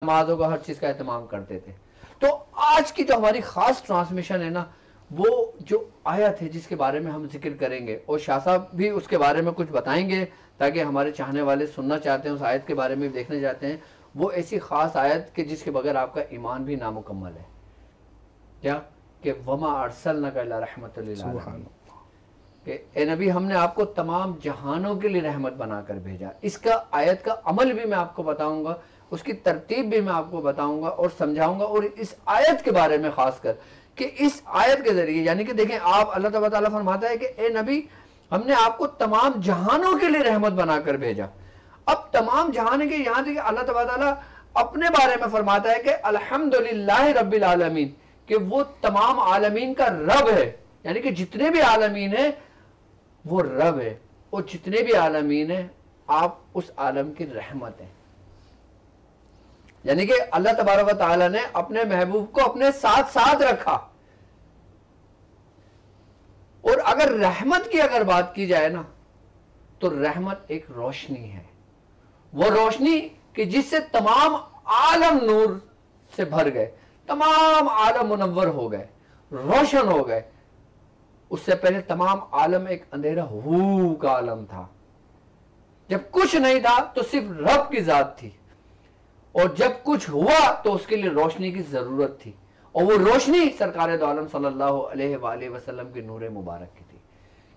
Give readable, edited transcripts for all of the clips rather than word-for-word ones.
نمازوں کا ہر چیز کا اہتمام کرتے تھے۔ تو آج کی جو ہماری خاص ٹرانسمیشن ہے نا، وہ جو آیت ہے جس کے بارے میں ہم ذکر کریں گے، اور شاہ صاحب بھی اس کے بارے میں کچھ بتائیں گے تاکہ ہمارے چاہنے والے سننا چاہتے ہیں، اس آیت کے بارے میں دیکھنا چاہتے ہیں، وہ ایسی خاص آیت کہ جس کے بغیر آپ کا ایمان بھی نامکمل ہے۔ کیا کہ وَمَا أَرْسَلْنَاكَ إِلَّا رَحْمَةً لِلْعَالَمِينَ، کہ اے نبی ہم نے آپ کو تمام جہانوں کے لیے رحمت بنا کر بھیجا۔ اس کا آیت کا عمل بھی میں آپ کو بتاؤں گا، اس کی ترتیب بھی میں آپ کو بتاؤں گا اور سمجھاؤں گا، اور اس آیت کے بارے میں خاص کر کہ اس آیت کے ذریعے یعنی کہ دیکھیں آپ اللہ تعالیٰ فرماتا ہے کہ اے نبی ہم نے آپ کو تمام جہانوں کے لیے رحمت بنا کر بھیجا۔ اب تمام جہان کے یہاں تک کہ اللہ تعالیٰ اپنے بارے میں فرماتا ہے کہ الحمدللہ رب العالمین، کہ وہ تمام عالمین کا رب ہے، یعنی کہ جتنے بھی عالمین ہیں وہ رب ہے، اور جتنے بھی عالمین ہیں آپ اس عالم کی رحمت ہیں۔ یعنی کہ اللہ تبارک و تعالیٰ نے اپنے محبوب کو اپنے ساتھ ساتھ رکھا۔ اور اگر رحمت کی اگر بات کی جائے نا، تو رحمت ایک روشنی ہے، وہ روشنی کہ جس سے تمام عالم نور سے بھر گئے، تمام عالم منور ہو گئے، روشن ہو گئے۔ اس سے پہلے تمام عالم ایک اندھیرا ہو کا عالم تھا، جب کچھ نہیں تھا تو صرف رب کی ذات تھی، اور جب کچھ ہوا تو اس کے لیے روشنی کی ضرورت تھی، اور وہ روشنی سرکار دو عالم صلی اللہ علیہ وآلہ وسلم کی نور مبارک کی تھی۔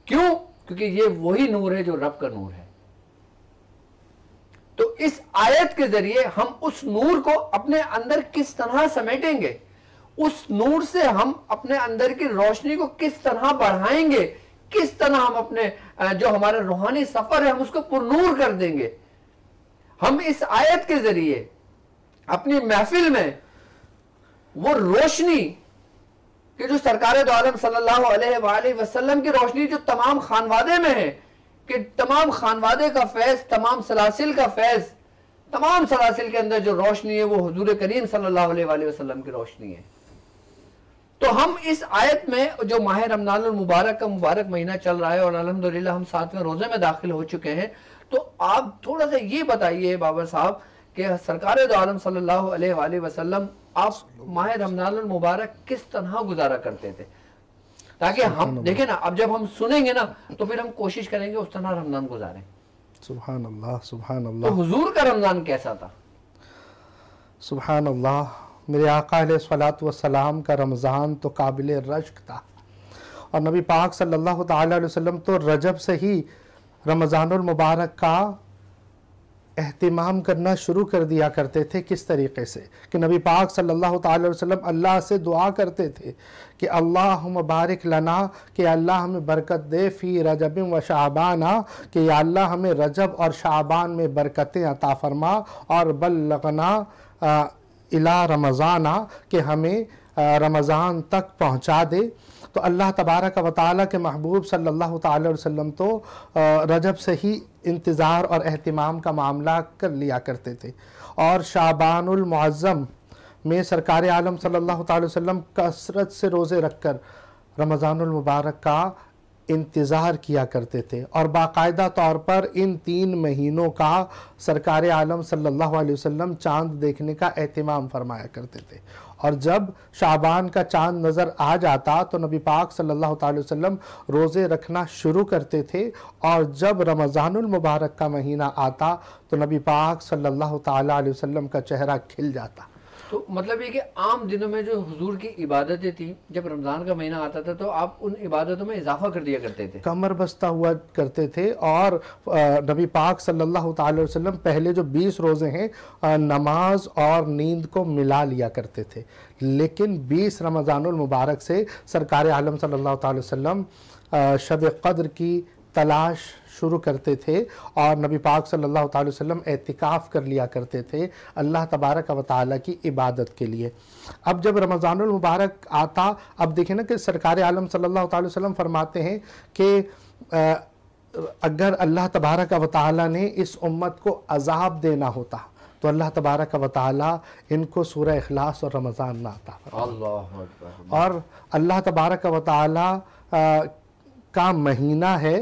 کیوں؟ کیونکہ یہ وہی نور ہے جو رب کا نور ہے۔ تو اس آیت کے ذریعے ہم اس نور کو اپنے اندر کس طرح سمیٹیں گے، اس نور سے ہم اپنے اندر کی روشنی کو کس طرح بڑھائیں گے، کس طرح ہم اپنے جو ہمارا روحانی سفر ہے ہم اس کو پرنور کر دیں گے۔ ہم اس آیت کے ذریعے اپنی محفل میں وہ روشنی کہ جو سرکار دو عالم صلی اللہ علیہ وآلہ وسلم کی روشنی جو تمام خانوادے میں ہے، کہ تمام خانوادے کا فیض، تمام سلاسل کا فیض، تمام سلاسل کے اندر جو روشنی ہے وہ حضور کریم صلی اللہ علیہ وآلہ وسلم کی روشنی ہے۔ تو ہم اس آیت میں جو ماہ رمضان المبارک کا مبارک مہینہ چل رہا ہے، اور الحمدللہ ہم 7ویں روزے میں داخل ہو چکے ہیں، تو آپ تھوڑا سا یہ بتائیے بابر صاحب کہ سرکار دو عالم صلی اللہ علیہ وآلہ وسلم آپ ماہ رمضان المبارک کس طرح گزارا کرتے تھے، تاکہ ہم دیکھیں نا اب جب ہم سنیں گے نا تو پھر ہم کوشش کریں گے اس طرح رمضان گزاریں۔ سبحان اللہ، سبحان اللہ۔ تو حضور کا رمضان کیسا تھا؟ سبحان اللہ، میرے آقا علیہ الصلوۃ والسلام کا رمضان تو قابل رشک تھا، اور نبی پاک صلی اللہ تعالی علیہ وسلم تو رجب سے ہی رمضان المبارک کا اہتمام کرنا شروع کر دیا کرتے تھے۔ کس طریقے سے کہ نبی پاک صلی اللہ تعالی علیہ وسلم اللہ سے دعا کرتے تھے کہ اللہم بارک لنا، کہ اللہ ہمیں برکت دے فی رجب و شعبان، کہ یا اللہ ہمیں رجب اور شعبان میں برکتیں عطا فرما، اور بلغنا الی رمضان، کہ ہمیں رمضان تک پہنچا دے۔ تو اللہ تبارک و تعالیٰ کے محبوب صلی اللہ تعالی علیہ وسلم تو رجب سے ہی انتظار اور اہتمام کا معاملہ کر لیا کرتے تھے، اور شعبان المعظم میں سرکار عالم صلی اللہ تعالی وسلم کثرت سے روزے رکھ کر رمضان المبارک کا انتظار کیا کرتے تھے، اور باقاعدہ طور پر ان 3 مہینوں کا سرکار عالم صلی اللہ علیہ وسلم چاند دیکھنے کا اہتمام فرمایا کرتے تھے۔ اور جب شعبان کا چاند نظر آ جاتا تو نبی پاک صلی اللہ تعالی وسلم روزے رکھنا شروع کرتے تھے، اور جب رمضان المبارک کا مہینہ آتا تو نبی پاک صلی اللہ تعالی علیہ وسلم کا چہرہ کھل جاتا۔ تو مطلب یہ کہ عام دنوں میں جو حضور کی عبادتیں تھیں، جب رمضان کا مہینہ آتا تھا تو آپ ان عبادتوں میں اضافہ کر دیا کرتے تھے، کمر بستہ ہوا کرتے تھے، اور نبی پاک صلی اللہ تعالی وسلم پہلے جو 20 روزے ہیں نماز اور نیند کو ملا لیا کرتے تھے، لیکن 20 رمضان المبارک سے سرکار عالم صلی اللہ تعالی وسلم شب قدر کی تلاش شروع کرتے تھے، اور نبی پاک صلی اللہ تعالی وسلم اعتکاف کر لیا کرتے تھے اللہ تبارک و تعالیٰ کی عبادت کے لیے۔ اب جب رمضان المبارک آتا، اب دیکھیں نا کہ سرکار عالم صلی اللہ تعالی وسلم فرماتے ہیں کہ اگر اللہ تبارک و تعالیٰ نے اس امت کو عذاب دینا ہوتا تو اللہ تبارک و تعالیٰ ان کو سورہ اخلاص اور رمضان نہ عطا فرماتا۔ اور اللہ تبارک و تعالیٰ کا مہینہ ہے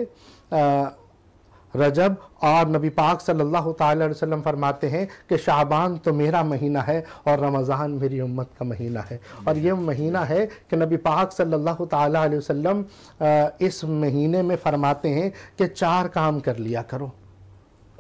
رجب، اور نبی پاک صلی اللہ تعالی علیہ وسلم فرماتے ہیں کہ شعبان تو میرا مہینہ ہے اور رمضان میری امت کا مہینہ ہے. اور یہ مہینہ ہے کہ نبی پاک صلی اللہ تعالی علیہ وسلم اس مہینے میں فرماتے ہیں کہ 4 کام کر لیا کرو.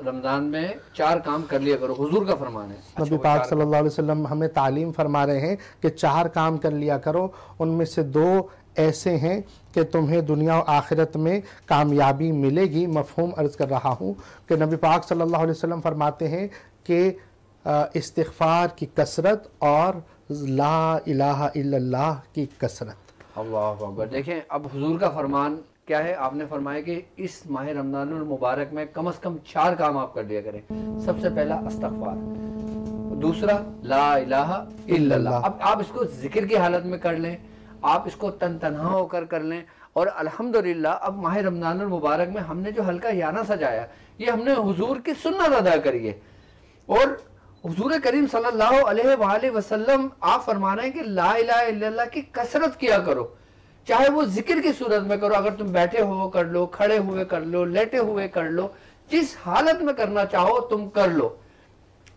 رمضان میں 4 کام کر لیا کرو، حضور کا فرمان ہے. نبی پاک صلی اللہ علیہ وسلم ہمیں تعلیم فرما رہے ہیں کہ 4 کام کر لیا کرو. ان میں سے 2 ایسے ہیں کہ تمہیں دنیا و آخرت میں کامیابی ملے گی. مفہوم عرض کر رہا ہوں کہ نبی پاک صلی اللہ علیہ وسلم فرماتے ہیں کہ استغفار کی کثرت اور لا الہ الا اللہ کی کثرت. اللہ اکبر. دیکھیں اب حضور کا فرمان کیا ہے، آپ نے فرمایا کہ اس ماہ رمضان المبارک میں کم از کم 4 کام آپ کر لیا کریں. سب سے پہلا استغفار، دوسرا لا الہ الا اللہ. اب آپ اس کو ذکر کی حالت میں کر لیں، آپ اس کو تنہا ہو کر لیں. اور الحمدللہ اب ماہ رمضان المبارک میں ہم نے جو ہلکا یانہ سجایا، یہ ہم نے حضور کی سنت ادا کری ہے. اور حضور کریم صلی اللہ علیہ وآلہ وسلم آپ فرما رہے ہیں کہ لا الہ الا اللہ کی کثرت کیا کرو، چاہے وہ ذکر کی صورت میں کرو. اگر تم بیٹھے ہو کر لو، کھڑے ہوئے کر لو، لیٹے ہوئے کر لو، جس حالت میں کرنا چاہو تم کر لو.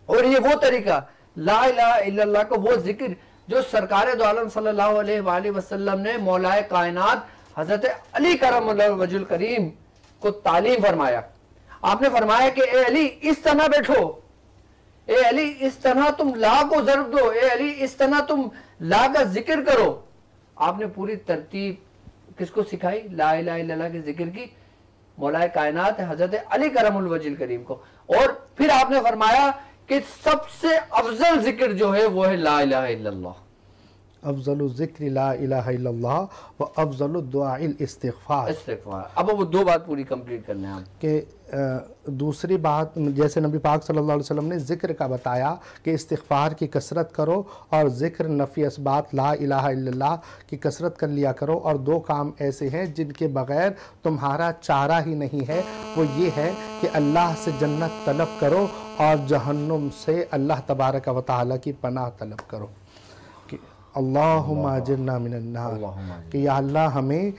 اور یہ وہ طریقہ لا الہ الا اللہ کا وہ ذکر جو سرکار دو عالم صلی اللہ علیہ وآلہ وسلم نے مولا کائنات حضرت علی کرم اللہ وجہ الکریم کو تعلیم فرمایا. آپ نے فرمایا کہ اے علی اس طرح بیٹھو، اے علی اس طرح تم لا کو ضرب دو، اے علی اس طرح تم لا کا ذکر کرو. آپ نے پوری ترتیب کس کو سکھائی؟ لا الہ الا اللہ کے ذکر کی مولا کائنات حضرت علی کرم الوجہ الکریم کو. اور پھر آپ نے فرمایا کہ سب سے افضل ذکر جو ہے وہ ہے لا الہ الا اللہ. افضل الذکر لا الہ الا اللہ و افضل الدعاء الاستغفار. اب وہ 2 بات پوری کمپلیٹ کرنے ہیں کہ دوسری بات جیسے نبی پاک صلی اللہ علیہ وسلم نے ذکر کا بتایا کہ استغفار کی کثرت کرو، اور ذکر نفی اسبات لا الہ الا اللہ کی کثرت کر لیا کرو. اور 2 کام ایسے ہیں جن کے بغیر تمہارا چارہ ہی نہیں ہے. وہ یہ ہے کہ اللہ سے جنت طلب کرو اور جہنم سے اللہ تبارک و تعالی کی پناہ طلب کرو. اللہم اجرنا من النار، کہ یا اللہ ہمیں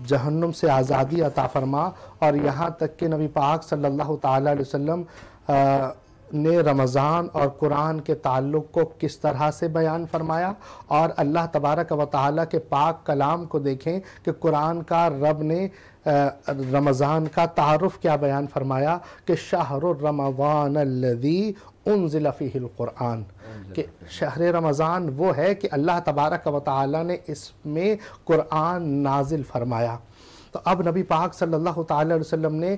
جہنم سے آزادی عطا فرما. اور یہاں تک کہ نبی پاک صلی اللہ تعالی علیہ وسلم نے رمضان اور قرآن کے تعلق کو کس طرح سے بیان فرمایا. اور اللہ تبارک و تعالی کے پاک کلام کو دیکھیں کہ قرآن کا رب نے رمضان کا تعارف کیا بیان فرمایا کہ شہر رمضان الذی انزل فیہ القرآن، کہ شہر رمضان وہ ہے کہ اللہ تبارک و تعالی نے اس میں قرآن نازل فرمایا. تو اب نبی پاک صلی اللہ تعالی علیہ وسلم نے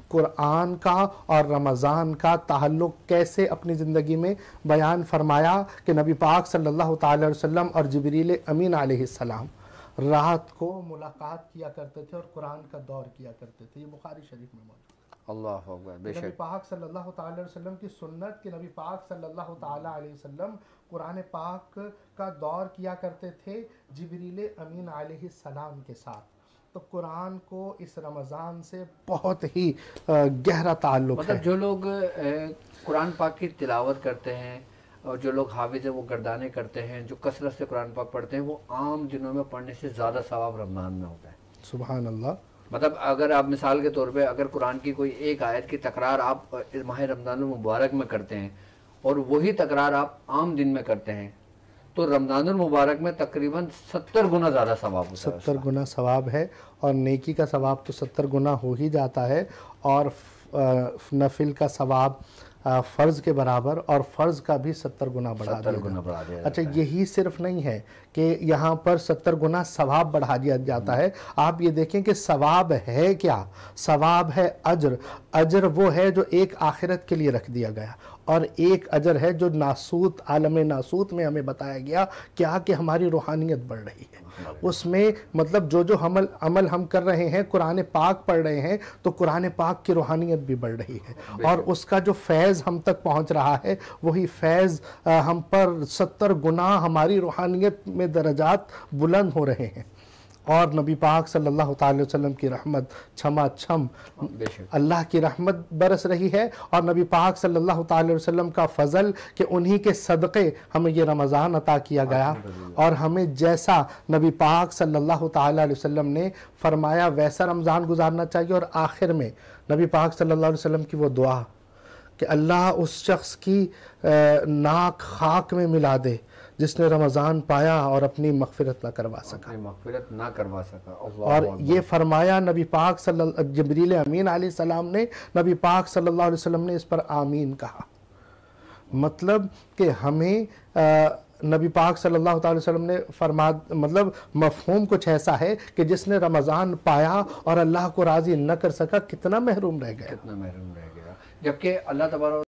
قرآن کا اور رمضان کا تعلق کیسے اپنی زندگی میں بیان فرمایا کہ نبی پاک صلی اللہ تعالی علیہ وسلم اور جبریل امین علیہ السلام رات کو ملاقات کیا کرتے تھے اور قرآن کا دور کیا کرتے تھے. یہ بخاری شریف میں موجود ہے. اللہ اکبر. بے نبی شک پاک صلی اللہ تعالی علیہ وسلم کی سنت کہ نبی پاک صلی اللہ تعالی علیہ وسلم قرآن پاک کا دور کیا کرتے تھے جبریل امین علیہ السلام کے ساتھ. تو قرآن کو اس رمضان سے بہت ہی گہرا تعلق ہے. مطلب جو لوگ قرآن پاک کی تلاوت کرتے ہیں اور جو لوگ حافظ ہیں وہ گردانے کرتے ہیں، جو کثرت سے قرآن پاک پڑھتے ہیں، وہ عام دنوں میں پڑھنے سے زیادہ ثواب رمضان میں ہوتا ہے. سبحان اللہ. مطلب اگر آپ مثال کے طور پہ اگر قرآن کی کوئی ایک آیت کی تکرار آپ ماہ رمضان المبارک میں کرتے ہیں اور وہی تکرار آپ عام دن میں کرتے ہیں تو رمضان المبارک میں تقریباً 70 گنا زیادہ ثواب ہوتا ہے. 70 گنا ثواب ہے، اور نیکی کا ثواب تو 70 گنا ہو ہی جاتا ہے، اور نفل کا ثواب فرض کے برابر، اور فرض کا بھی 70 گنا بڑھا دیا. اچھا یہی صرف نہیں ہے کہ یہاں پر 70 گنا ثواب بڑھا دیا جاتا ہے. آپ یہ دیکھیں کہ ثواب ہے کیا؟ ثواب ہے اجر. اجر وہ ہے جو ایک آخرت کے لیے رکھ دیا گیا، اور ایک اجر ہے جو ناسوت عالم ناسوت میں ہمیں بتایا گیا کیا کہ ہماری روحانیت بڑھ رہی ہے. اس میں مطلب جو عمل ہم کر رہے ہیں، قرآن پاک پڑھ رہے ہیں تو قرآن پاک کی روحانیت بھی بڑھ رہی ہے، اور اس کا جو فیض ہم تک پہنچ رہا ہے وہی فیض ہم پر 70 گنا ہماری روحانیت میں درجات بلند ہو رہے ہیں. اور نبی پاک صلی اللہ تعالی وسلم کی رحمت چھما چھم اللہ کی رحمت برس رہی ہے، اور نبی پاک صلی اللہ تعالی وسلم کا فضل کہ انہی کے صدقے ہمیں یہ رمضان عطا کیا گیا، اور ہمیں جیسا نبی پاک صلی اللہ تعالی علیہ وسلم نے فرمایا ویسا رمضان گزارنا چاہیے. اور آخر میں نبی پاک صلی اللہ علیہ وسلم کی وہ دعا کہ اللہ اس شخص کی ناک خاک میں ملا دے جس نے رمضان پایا اور اپنی مغفرت نہ کروا سکا، مغفرت نہ کروا سکا۔ اور یہ فرمایا نبی پاک جبریل امین علیہ السلام نے، نبی پاک صلی اللہ علیہ وسلم نے اس پر آمین کہا۔ مطلب کہ ہمیں نبی پاک صلی اللہ علیہ وسلم نے مطلب مفہوم کچھ ایسا ہے کہ جس نے رمضان پایا اور اللہ کو راضی نہ کر سکا کتنا محروم رہ گیا، کتنا محروم رہ گیا، جبکہ اللہ تبارک